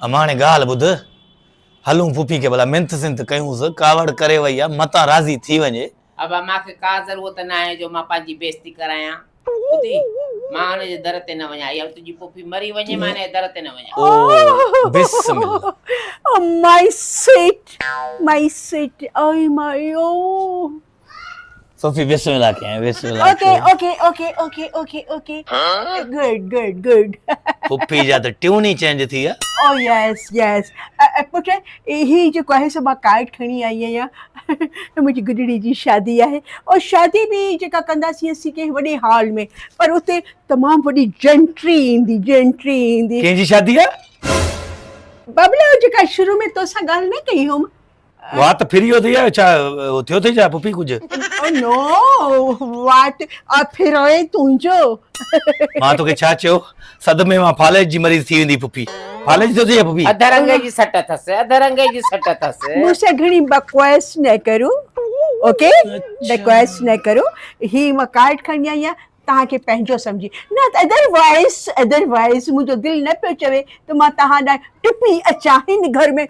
अमाणे गाल बुध हलूं पुफी के भला मिंत सिंत कयूंस कावड़ करे वई आ मता राजी थी वने। अब मांखे का जरूरत ना है जो मां पांजी बेइज्जती कराया। बुधी मां ने जे दर ते न वञा या तुजी पुफी मरी वञे माने दर ते न वञा। ओ बिस्मिल्लाह। Oh, my sweet, oh my, oh. Sofi बिस्मिल्लाह के बिस्मिल्लाह। Okay. Good. पुफी जा तो ट्यून ही चेंज थी है। Oh yes. पुट ही जो कहे सो मां कार्ड खणी आई आहियां मुंहिंजी गुॾड़ी जी शादी आहे और शादी भी जेका कंदासीं असीं के वॾे हॉल में पर उते तमामु वॾी जेंट्री ईंदी कंहिंजी शादी है? बबला जेका शुरू में तोसां ॻाल्हि न कई हुअमि। वाह तो फिर यो थी है छा थियो थी जा पुफी कुछ? Oh no, what a फिरोए तुंहिंजो। मां तोखे छा चयो सदमे मां फालेज जी मरीज थी वेंदी पुफी। फालेज तो थी पुफी। अधरंगे जी सट थस। मुझसे घणी बकवास न करो, ओके? बकवास न करो। ही मां कार्ड खणी आई आहियां तव्हांखे पंहिंजो सम्झी न अदरवाइज मुंहिंजो दिलि न पियो चवे त मां तव्हां ॾांहुं टिपी अचां हिन घर में। ओ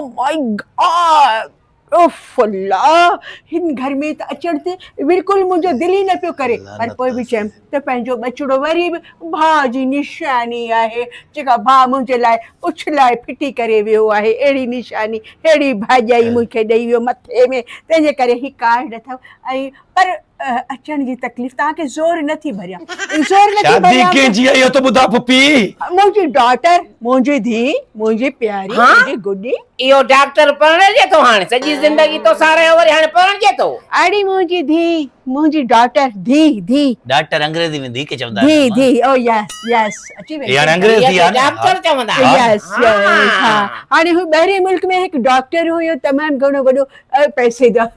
माय गॉड, उफ अल्लाह, हिन घर में त अचण ते बिल्कुलु मुंहिंजो दिलि ई न पियो करे पर पोइ बि चयमि त पंहिंजो बचड़ो वरी बि भाउ जी निशानी आहे जेका भाउ मुंहिंजे लाइ उछलाए फिटी करे वियो आहे। अहिड़ी निशानी अहिड़ी भाॼाई मूंखे ॾेई वियो मथे में, तंहिंजे करे ही कार्ड अथव। ऐं पर अचण जी तकलीफ़ तव्हांखे ज़ोर नथी भरियां। शादी कंहिंजी आहे इहो त ॿुधा पुफी। मुंहिंजी डॉटर, मुंहिंजी धीउ, मुंहिंजी प्यारी, मुंहिंजी गुॾी। इहो डॉक्टर पढ़णजे तो हाणे सॼी ज़िंदगी तो सारे वरी हाणे पढ़णजे तो। अड़ी मुंहिंजी धीउ, मुंहिंजी डॉटर, धी डॉक्टर अंग्रेजी में धी के चवंदा धी ओ यस अची वई। यार अंग्रेजी आहे डॉक्टर चवंदा। यस हा। हाणे हू ॿाहिरि मुल्क में हिकु डॉक्टर हुयो तमामु घणो वॾो पैसेदार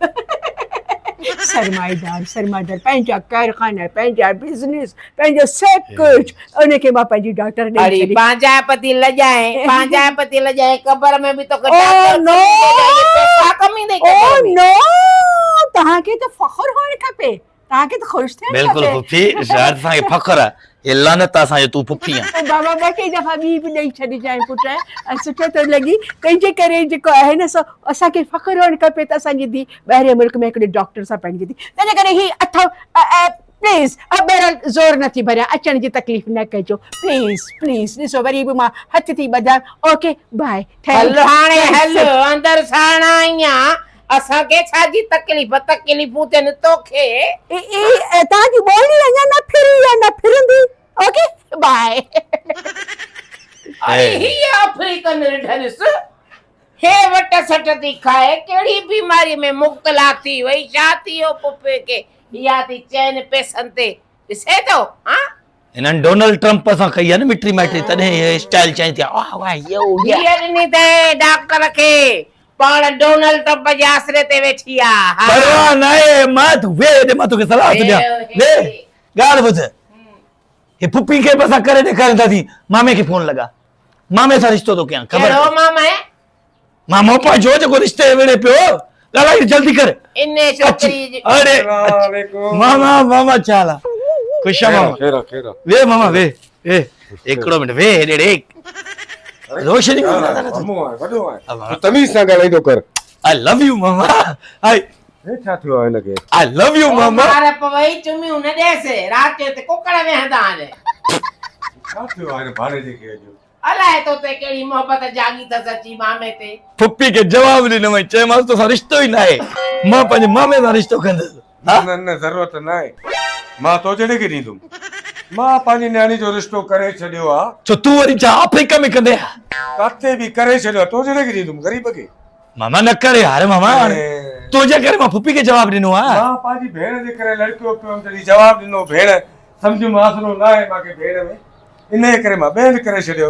सरमाईदार पंहिंजा कारखाना पंहिंजा बिज़नेस पंहिंजो सभु कुझु उनखे मां पंहिंजी डॉक्टर ॾेई छॾी। पांजापति लॼाए कबर में बि तो तव्हांखे त फ़ख्रु हुअणु खपे, तव्हांखे त ख़ुशि थियणु खपे। बिल्कुलु पुफी शायद असांखे फ़ख्रु आहे ये लानत असांजो तूं पुफी आहे। बाबा ॿ टे दफ़ा ॿी बि ॾेई छॾिजांइ पुट सुठो थो लॻी तंहिंजे करे जेको आहे न सो असांखे फ़ख्रु हुअणु खपे त असांजी धीउ ॿाहिरि मुल्क में हिकिड़े डॉक्टर सां पंहिंजी धीउ तंहिंजे करे ही अथव। प्लीज़ बहरहाल ज़ोर नथी भरियां अचण जी तकलीफ़ न कजो प्लीज़ ॾिसो वरी बि मां हथ थी ॿधां। Okay by. हल अंदर साण आईयां असांखे छाजी तकलीफ़ूं थियनि तोखे। तव्हांजी ॿोली अञा न फिरी आहे न फिरंदी। Okay bye. ही अफ्रीकन रिढनिस हे वट सट थी खाए कहिड़ी बीमारी में मुब्तला थी वई छा थी वियो पुफे खे या थी चइनि पैसनि ते ॾिसे थो। इन्हनि डोनाल्ड ट्रम्प सां कई आहे न मिट्री माइट्री तॾहिं हे स्टाइल चई थी ॾिनी अथई डॉक्टर खे पाण डोनाल्ड ट्रम्प जे आसरे ते वेठी आहे। परवाह न आहे मां तूं वे मां तोखे सलाह थो ॾियां। वे ॻाल्हि ॿुध हे पुफी खे बि असां करे ॾेखारियूं था थी मामे खे फोन लॻा मामे सां रिश्तो थो कयां ख़बर मामो पंहिंजो जेको रिश्ते विड़े पियो ॻाल्हाए जल्दी कर। इन छोकिरी अरे मामा चाला खुश आहे मामा वे मामा वे हिकिड़ो मिनट वे हेॾे रोशनी तमीज़ सां ॻाल्हाईंदो कर। आई लव यू मामा। आई छा थियो आहे हिनखे? आई लव यू मामा। मारे पवई चुमियूं न ॾेसि राति जो ते कुकड़ वेहंदा आहिनि। छा थियो आहे भाणे जे खे अॼु? अलाए तो ते कहिड़ी मोहबत जागी अथसि अची मामे ते। पुफी खे जवाब ॾिनो वई चयोमांसि तोसां रिश्तो ई न आहे मां पंहिंजे मामे सां रिश्तो कंदुसि। न ज़रूरत न आहे मां तो जहिड़े खे ॾींदुमि मां पंहिंजी न्याणी जो रिश्तो करे छॾियो आहे। छो तूं वरी छा अफ्रीका में कंदे काथे बि करे छॾियो तो जहिड़े खे ॾींदुमि ग़रीब खे। मामा न करे यार मामा तुंहिंजे करे मां पुफी खे जवाब ॾिनो आहे। मां पंहिंजी भेण जे करे लड़कियो पियो तॾहिं जवाब ॾिनो भेण सम्झ मासिरो न आहे मूंखे भेण में इन करे मां ॿियनि करे छॾियो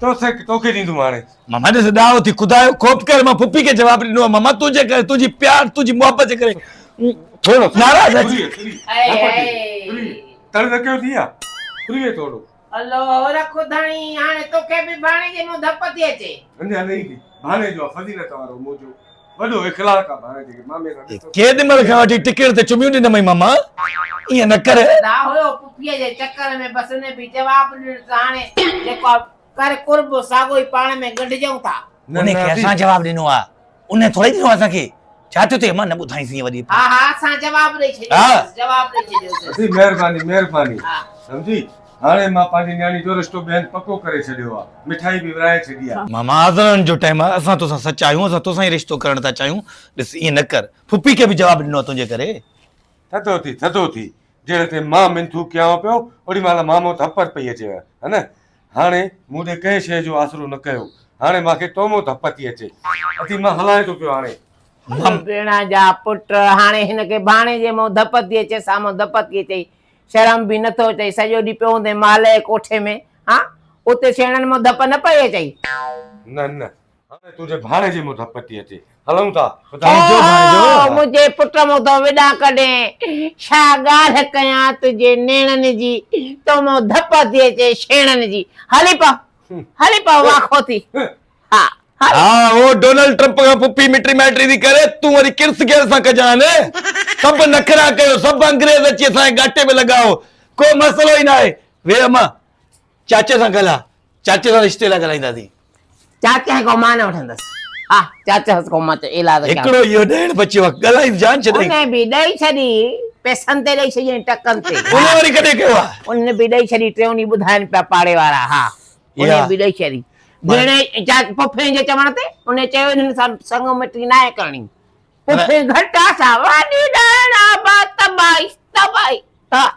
तोखे ॾींदुमि हाणे। मामा ॾिस ॾाहो थी ख़ुदा जो खौफ़ करे मां पुफी खे जवाब ॾिनो आहे मामा तुंहिंजे करे तुंहिंजी प्यार तुंहिंजी मोहबत जे करे थोरो नाराज़ तड़कयो थी आहे फ्री थोरो हलो रख धणी हाणे तोखे बि भाणे जे मुंह धप थी अचे। अञा नहीं थी भाणे जो फज़ीलत वारो मुंहिंजो वॾो इखलाक आहे भाणे जे मामे सां केॾी महिल खां वठी टिकट ते चुमियूं ॾिनमई मामा ईअं न करे दा हुयो पुफीअ जे चक्कर में बस ने बि जवाब ॾिनो हाणे जेको कर कुर्ब साॻो ई पाण में गॾिजऊं था। उन्हें खे असां जवाब ॾिनो आहे, उन थोड़ी ॾिनो असांखे। छा थियो थे मां न ॿुधाईसीं वरी। हा हा असां जवाब ॾेई छॾियो, हा। जवाब ॾेई छॾियो। असी महिरबानी हा। समझी। हाणे मां पंहिंजी न्याणी जो रिश्तो ॿियनि पको करे छॾियो आहे, मिठाई बि विराए छॾी आहे। मामा आज़रनि जो टाइम आहे, असां तोसां सच आहियूं, असां तोसां ई रिश्तो करण था चाहियूं। ॾिस ईअं न कर, फुप्पी खे बि जवाब ॾिनो आहे तुंहिंजे करे। थधो थी जहिड़े ते मां मिंथू कयांव पियो ओॾी महिल मामो थप्पड़ पई अचेव, है न। हाणे मूं ॾे कंहिं शइ जो आसरो न कयो, हाणे मूंखे तोमो थप थी अचे, अती मां हलाए थो पियो। हाणे भेणा जा पुट हाणे हिनखे भाणे जे मुंहुं धप थी अचे, साम्हूं धप थी अचे, शर्म बि नथो अचे। सॼो ॾींहुं पियो हूंदे माल जे कोठे में, हा उते छेणनि में धप न पई अचे। न हाणे तुंहिंजे भाणे जे मुंहुं धप थी अचे, हलूं था। मुंहिंजे पुट मूं तो विॾा कॾहिं छा ॻाल्हि कयां तुंहिंजे नेणनि जी, तो मूं धप थी अचे छेणनि जी। हली पा वाखो थी। हा हाँ वो डोनाल्ड ट्रंप का पुप्पी मिट्री मैट्री दी करे तू वरी किरस केर सा कजाने सब नखरा कयो, सब अंग्रेज अची असां गाटे में लगाओ, को मसलो ही ना है। वे अम्मा चाचे सा गला, चाचे सा रिश्ते ला गलाईंदासी। चाचा को मान वठंदस। हा चाचा को मत इलाज एकड़ो यो डेढ़ बच्चो गलाई जान छदई। उन्हें भी दई छडी पैसन ते दई छडी टकन ते। उन्हें वरी कदे कयो आ? उन्हें भी दई छडी ट्रेवनी बुधाइन पे पाड़े वाला। हा उन्हें भी दई छडी भेणे पुफे जे चवण ते उन्हें चयो इन संग मिट्री ना करणी। पुफे घटा सा वाडी डाणा बात बाई तबाई। हां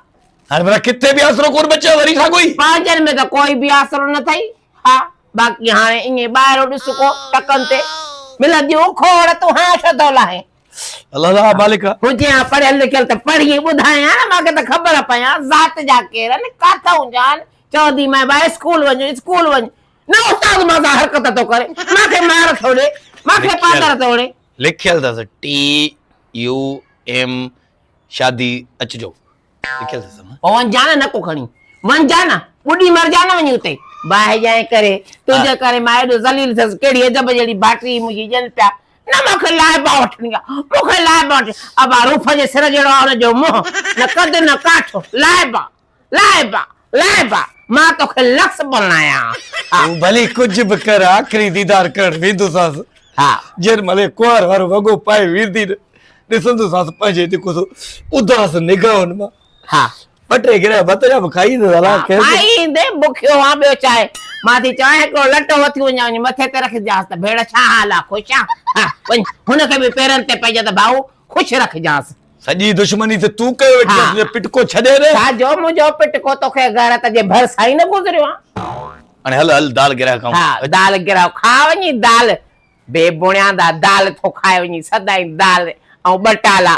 हां बरा किथे भी आसरो कोन बच्चा वरी छा कोई पांचन में तो कोई भी आसरो न थई। हां बाकी हाणे इने बाहरो ॾिसको टकन ते मिलदियो खोड़ तू हां छदो लाहे। अल्लाह मालिक हुजे पढ़ियल लिखियल त पढ़ी ॿुधायां न, मूंखे त ख़बर पया ज़ात जा केर आहिनि काथऊं जान। चवंदी मैं भाई स्कूल वञ न उस्ताद मां सां हरकत तो करे, मूंखे मार थोड़े, मूंखे पादर थोड़े। लिखियल अथसि TUM शादी अचजो लिखियल अथसि न। वञ जाना न को खणी वञ जाना ॿुडी मर जाना वञी उते बाहि जाए करे तुंहिंजे करे मां एॾो ज़लील थियसि। कहिड़ी अजब जहिड़ी बाटरी मुंहिंजी ॼनि पिया न, मूंखे लाइबा वठणी आहे, मूंखे लाइबा वठ। अब रूफ जे सिर जहिड़ो आहे हुनजो मुंहुं, न कद न काठ, लाइबा मां तोखे लक्स बनायां। तू भली कुछ भी कर, आखिरी दीदार कर वेंदुसांसि। हा जेर मले कुंवार वारो वॻो पाए वेंदी ॾिसंदुसांसि पंहिंजे जेको सो उदास निगाहनि मां। हा ॿ टे गिरा बतरा बि खाईंदो खाईंदे बुखियो आहे ॿियो छा आहे। मां थी चवां हिकिड़ो लटो वठी वञा वञी मथे ते रखजांसि त भेण छा हाल आहे, ख़ुशि आहे? हा वञ हुनखे बि पेरनि ते पइजे त भाऊ ख़ुशि रखजांसि। सॼी दुश्मनी त तूं कयो वेठी आहे, पिटको छॾे रे। छा जो मुंहिंजो पिटको तोखे गैरत जे भरिसां ई न गुज़रियो आहे। हाणे हल दाल गिरा खाऊं। हा दाल गिराओ खा वञी दाल बेबुणियादा दाल थो खाए वञी सदाई दाल ऐं बटाला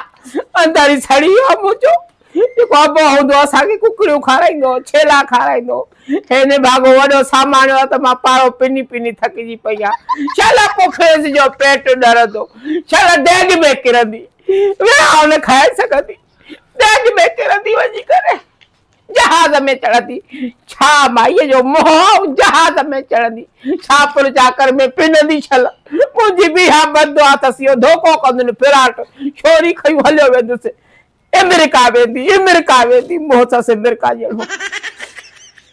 अंदरि सड़ी आहे मुंहिंजो। जेको अबो हूंदो असांखे कुकड़ियूं खाराईंदो, छेला खाराईंदो, हिन भागो वॾो सामान आहे त मां पारो पिनी थकिजी पई आहे। छल पुफेस जो पेट ॾरंदो, छल देग में किरंदी विया न खाए सघंदी, देग में किरंदी वञी करे जहाज में चढ़ंदी। छा माईअ जो मोह जहाज में चढ़ंदी, छापुर चाकर में पिनंदी छल। मुंहिंजी बि हा बदुआ अथसि इहो धोखो कंदुनि फिराट छोरी खयूं हलियो वेंदुसि अमेरिका वेंदी मोह सां अमेरिका जहिड़ो।